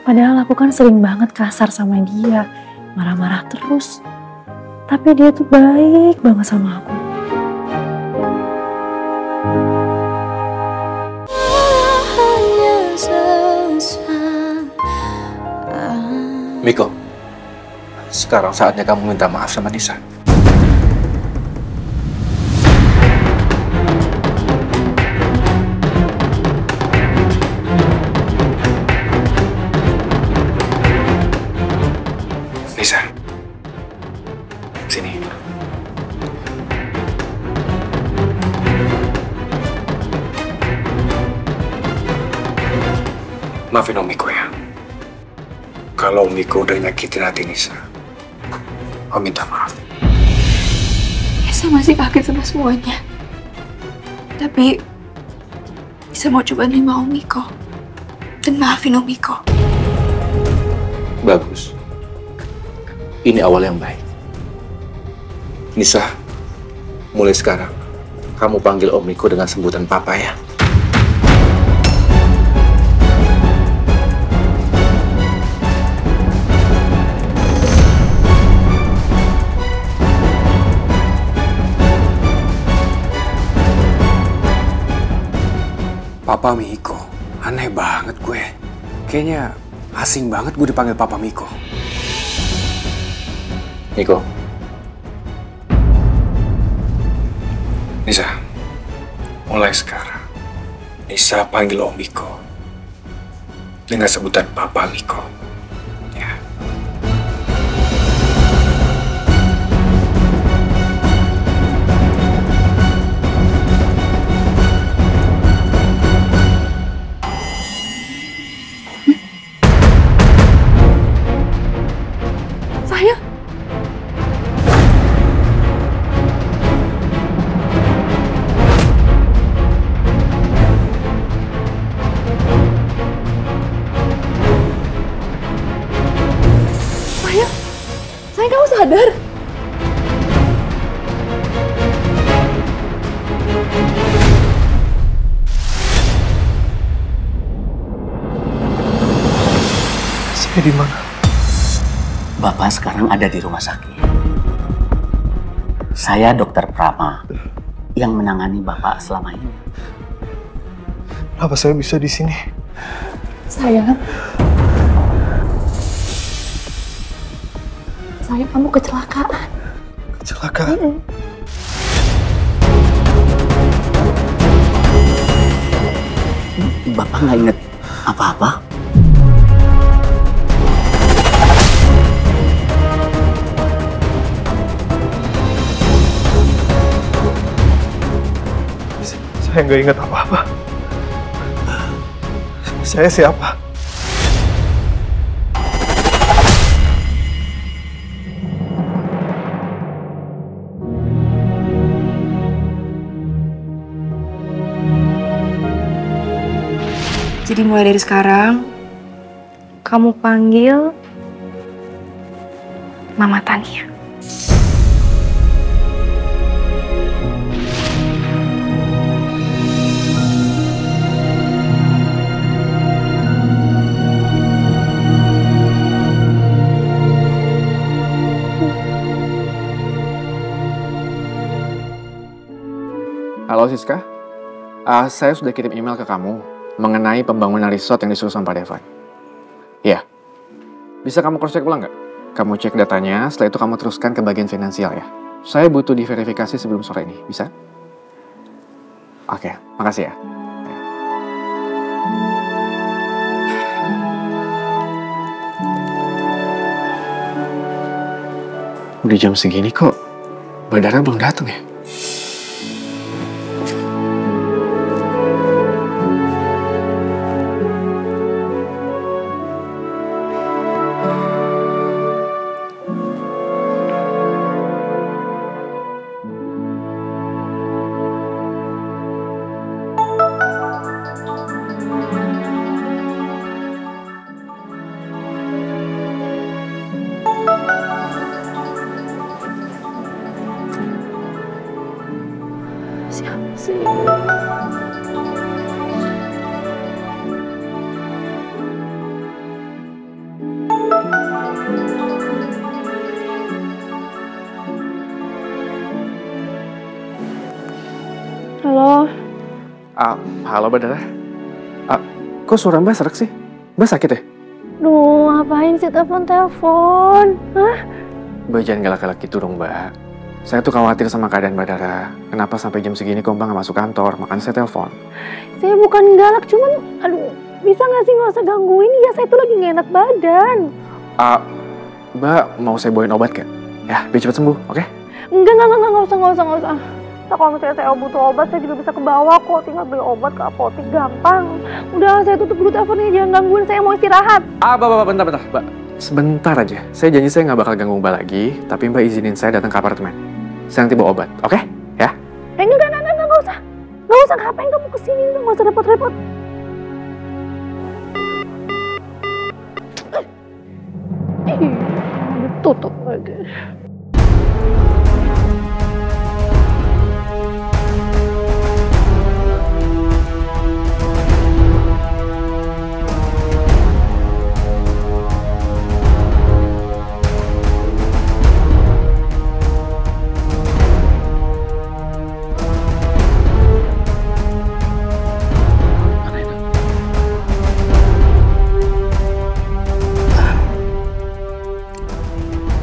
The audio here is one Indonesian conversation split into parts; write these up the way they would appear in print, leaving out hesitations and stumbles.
Padahal aku kan sering banget kasar sama dia, marah-marah terus. Tapi dia tuh baik banget sama aku. Miko, sekarang saatnya kamu minta maaf sama Nisa. Nisa, sini. Maafin Om Miko ya. Kalau Miko udah nyakitin hati Nisa, Om minta maaf. Nisa masih kaget sama semuanya. Tapi Nisa mau coba nerima Om Miko dan maafin Om Miko. Bagus. Ini awal yang baik. Nisa, mulai sekarang kamu panggil Om Miko dengan sebutan Papa ya. Papa Miko, aneh banget gue. Kayaknya asing banget gue dipanggil Papa Miko. Miko. Nisa, mulai sekarang Nisa panggil Om Miko dengan sebutan Papa Miko. Ya. Sayang. Sayang kamu sadar? Saya di mana? Bapak sekarang ada di rumah sakit. Saya Dokter Prama yang menangani Bapak selama ini. Kenapa saya bisa di sini? Sayang, kamu kecelakaan. Kecelakaan? Bapak nggak inget apa-apa? Saya nggak ingat apa-apa. Saya siapa? Jadi mulai dari sekarang, kamu panggil Mama Tania. Halo Siska, saya sudah kirim email ke kamu mengenai pembangunan resort yang disuruh sama Pak Devan. Iya, bisa kamu cross check ulang nggak? Kamu cek datanya, setelah itu kamu teruskan ke bagian finansial ya. Saya butuh diverifikasi sebelum sore ini, bisa? Oke, makasih ya. Udah jam segini kok, Badara belum datang ya? Siapa sih? Halo Mbak Dara. Kok suara Mbak serak sih? Mbak sakit ya? Duh, ngapain sih telepon? Hah? Mbak jangan galak-galak gitu dong Mbak. Saya tuh khawatir sama keadaan Mbak Dara. Kenapa sampai jam segini kok Mbak nggak masuk kantor? Makanya saya telepon. Saya bukan galak, cuman aduh, bisa nggak sih nggak usah gangguin ya, saya tuh lagi nggak enak badan. Mbak mau saya bawain obat gak? Ya, biar cepat sembuh, oke? Nggak usah. Nah, kalau misalnya saya butuh obat, saya juga bisa ke bawah kok. Tinggal beli obat ke apotek, gampang. Udah, saya tutup dulu teleponnya, jangan gangguin. Saya mau istirahat. Bentar, Mbak. Sebentar aja. Saya janji saya nggak bakal ganggu Mbak lagi, tapi Mbak izinin saya datang ke apartemen. Saya nanti bawa obat, oke? Ya? Nggak usah. Nggak usah, ngapain kamu kesini? Nggak usah repot-repot. Ditutup lagi.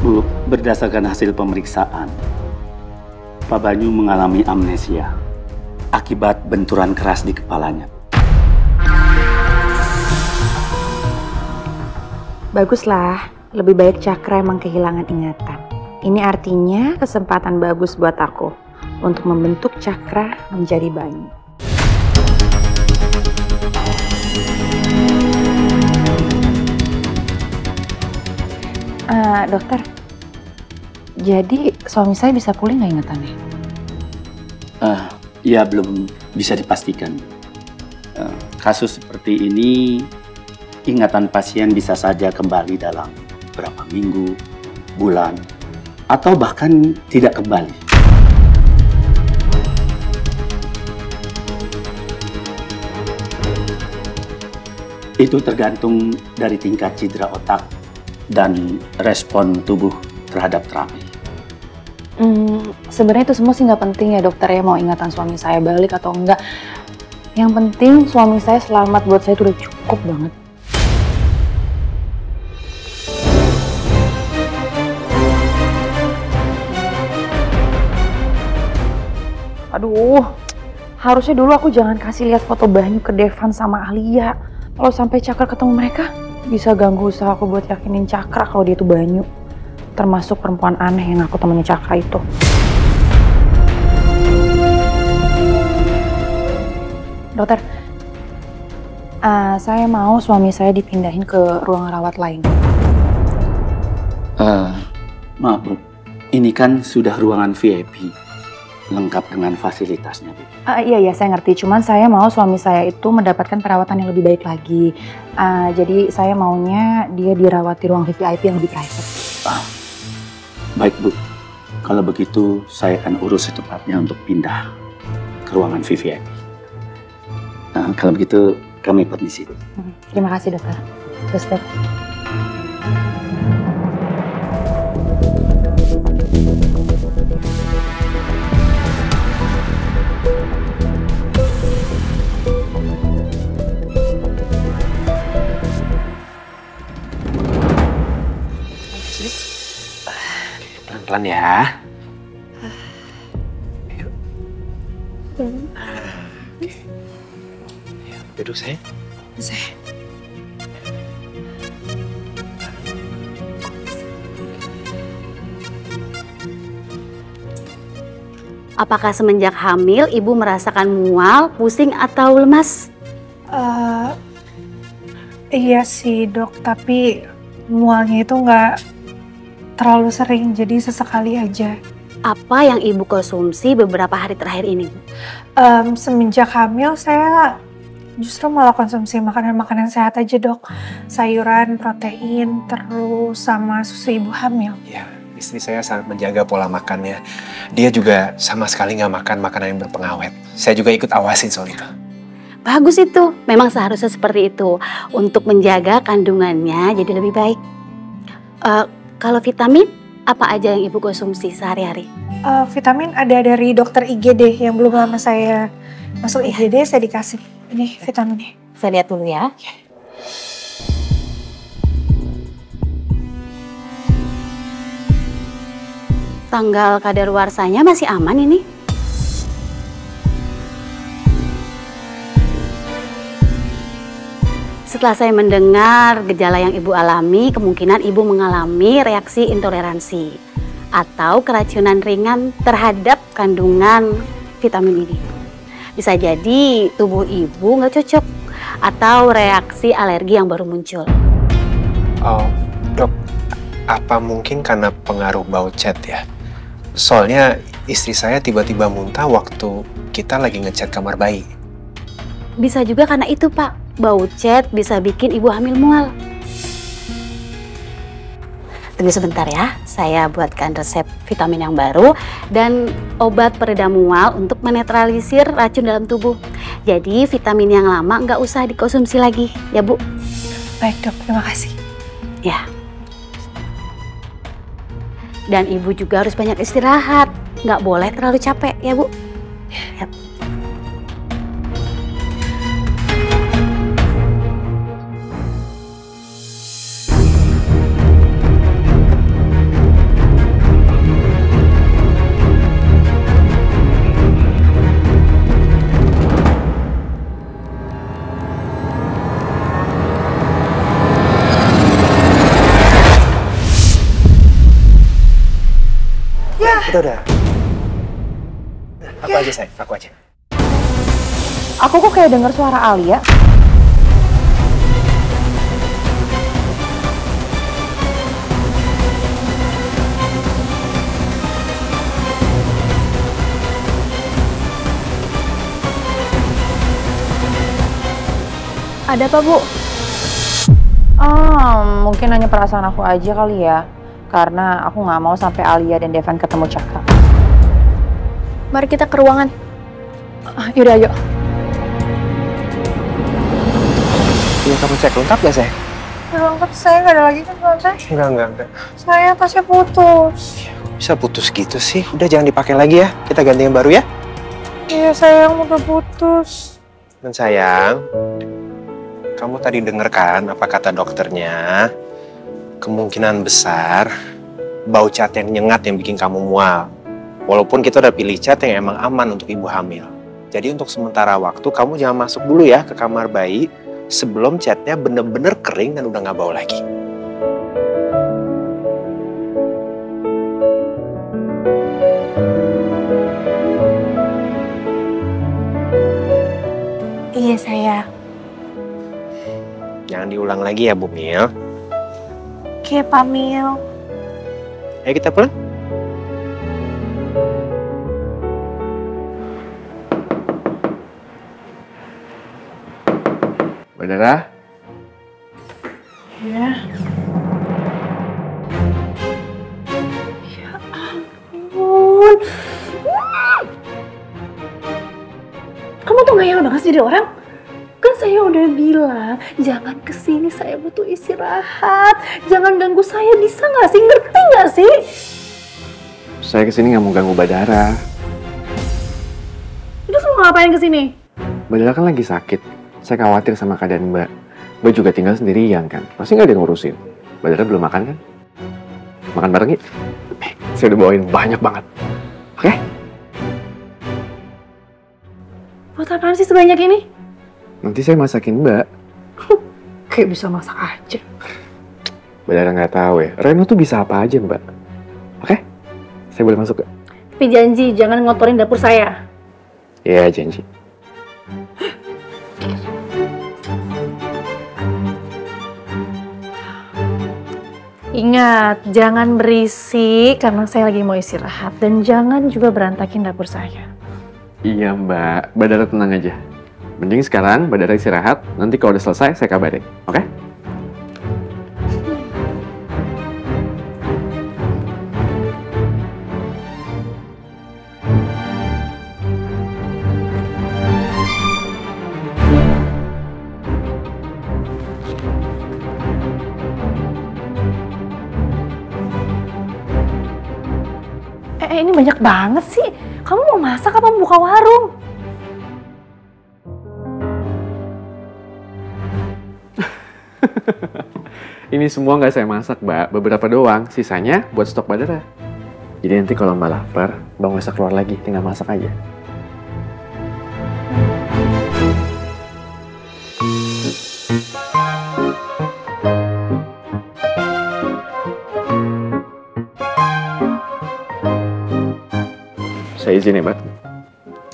Bu, berdasarkan hasil pemeriksaan, Pak Banyu mengalami amnesia akibat benturan keras di kepalanya. Baguslah, lebih baik Cakra emang kehilangan ingatan. Ini artinya kesempatan bagus buat aku untuk membentuk Cakra menjadi Banyu. Dokter, jadi suami saya bisa pulih nggak ingatannya? Ya belum bisa dipastikan. Kasus seperti ini, ingatan pasien bisa saja kembali dalam beberapa minggu, bulan, atau bahkan tidak kembali. Itu tergantung dari tingkat cedera otak dan respon tubuh terhadap terapi. Sebenarnya itu semua sih nggak penting ya dokter ya, mau ingatan suami saya balik atau enggak. Yang penting suami saya selamat, buat saya itu udah cukup banget. Aduh, harusnya dulu aku jangan kasih lihat foto Banyu ke Devan sama Alia. Kalau sampai Cakra ketemu mereka, bisa ganggu usaha aku buat yakinin Cakra kalau dia itu Banyu. Termasuk perempuan aneh yang aku temennya Cakra itu. Dokter, saya mau suami saya dipindahin ke ruang rawat lain. Maaf Bu, ini kan sudah ruangan VIP, lengkap dengan fasilitasnya Bu. Iya, saya ngerti. Cuman saya mau suami saya itu mendapatkan perawatan yang lebih baik lagi. Jadi saya maunya dia dirawat di ruang VIP yang lebih private. Baik Bu, kalau begitu saya akan urus secepatnya untuk pindah ke ruangan VIP. Kalau begitu kami permisi. Terima kasih dokter. Suster. Pelan-pelan ya. Duduk sayang. Apakah semenjak hamil ibu merasakan mual, pusing atau lemas? Iya sih dok, tapi mualnya itu nggak terlalu sering, jadi sesekali aja. Apa yang ibu konsumsi beberapa hari terakhir ini? Semenjak hamil saya justru malah konsumsi makanan-makanan sehat aja dok. Sayuran, protein, terus sama susu ibu hamil. Ya, istri saya sangat menjaga pola makannya. Dia juga sama sekali nggak makan makanan yang berpengawet. Saya juga ikut awasin soal itu. Bagus itu, memang seharusnya seperti itu. Untuk menjaga kandungannya jadi lebih baik. Kalau vitamin, apa aja yang ibu konsumsi sehari-hari? Vitamin ada dari dokter IGD yang belum lama saya masuk IGD saya dikasih ini vitaminnya. Saya lihat dulu ya. Tanggal kadaluarsanya masih aman ini. Setelah saya mendengar gejala yang Ibu alami, kemungkinan Ibu mengalami reaksi intoleransi atau keracunan ringan terhadap kandungan vitamin ini. Bisa jadi tubuh Ibu nggak cocok atau reaksi alergi yang baru muncul. Oh, dok, apa mungkin karena pengaruh bau cat ya? Soalnya istri saya tiba-tiba muntah waktu kita lagi ngecat kamar bayi. Bisa juga karena itu, Pak. Bau cat bisa bikin Ibu hamil mual. Tunggu sebentar ya, saya buatkan resep vitamin yang baru dan obat peredam mual untuk menetralisir racun dalam tubuh. Jadi vitamin yang lama nggak usah dikonsumsi lagi, ya Bu. Baik dok, terima kasih. Ya. Dan Ibu juga harus banyak istirahat, nggak boleh terlalu capek, ya Bu. Ya. Udah. Aku aja sayang, aku aja. Aku kok kayak denger suara Alia. Ada apa, Bu? Mungkin hanya perasaan aku aja kali ya. Karena aku nggak mau sampai Alia dan Devan ketemu Cakra. Mari kita ke ruangan. Yaudah, yuk. Iya, kamu cek lengkap gak, sayang? Lengkap, saya nggak ada lagi kan tante? Enggak. Saya tasnya putus. Bisa putus gitu sih? Udah jangan dipakai lagi ya. Kita ganti yang baru ya. Iya sayang, udah putus. Dan sayang, kamu tadi denger kan apa kata dokternya? Kemungkinan besar bau cat yang nyengat yang bikin kamu mual. Walaupun kita udah pilih cat yang emang aman untuk ibu hamil. Jadi untuk sementara waktu kamu jangan masuk dulu ya ke kamar bayi sebelum catnya bener-bener kering dan udah nggak bau lagi. Iya sayang. Jangan diulang lagi ya Bu Mil. Oke Pak Mil. Ayo kita pulang. Bandara? Ya. Ya ampun. Kamu tuh ngayal banget jadi orang. Kan saya udah bilang, jangan kesini, saya butuh istirahat. Jangan ganggu saya, bisa nggak sih? Ngerti nggak sih? Saya kesini nggak mau ganggu Bandara. Terus mau ngapain kesini? Bandara kan lagi sakit. Saya khawatir sama keadaan Mbak. Mbak juga tinggal sendirian kan. Pasti nggak ada yang ngurusin. Bandara belum makan kan? Makan bareng yuk. Saya udah bawain banyak banget. Oke? Buat apaan sih sebanyak ini? Nanti saya masakin Mbak. Kayak bisa masak aja. Bandara nggak tahu ya. Reno tuh bisa apa aja Mbak. Oke? Saya boleh masuk gak? Tapi janji jangan ngotorin dapur saya. Iya, janji. Ingat, jangan berisik karena saya lagi mau istirahat. Dan jangan juga berantakin dapur saya. Iya Mbak, Bandara tenang aja. Mending sekarang Bandara istirahat, nanti kalau udah selesai saya kabarin, oke? Ini banyak banget sih. Kamu mau masak apa buka warung? Ini semua nggak saya masak, Mbak. Beberapa doang. Sisanya buat stok Badara. Jadi nanti kalau Mbak lapar, Mbak nggak usah keluar lagi. Tinggal masak aja. Saya izin ya, Mbak.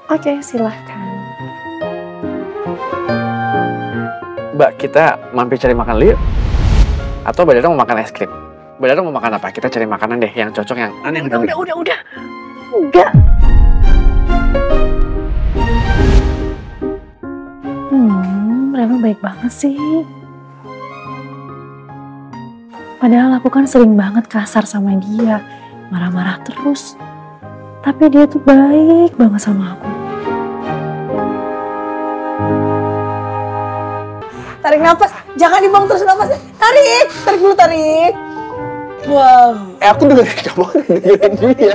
Oke, silahkan. Mbak, kita mampir cari makan dulu yuk. Atau Badara mau makan es krim? Badara mau makan apa? Kita cari makanan deh yang cocok yang aneh. Udah. Enggak. Rema baik banget sih. Padahal aku kan sering banget kasar sama dia. Marah-marah terus. Tapi dia tuh baik banget sama aku. Tarik nafas, jangan dibuang terus nafasnya. Tarik dulu, tarik. Wow. Aku dengerin kamu, dengerin dia.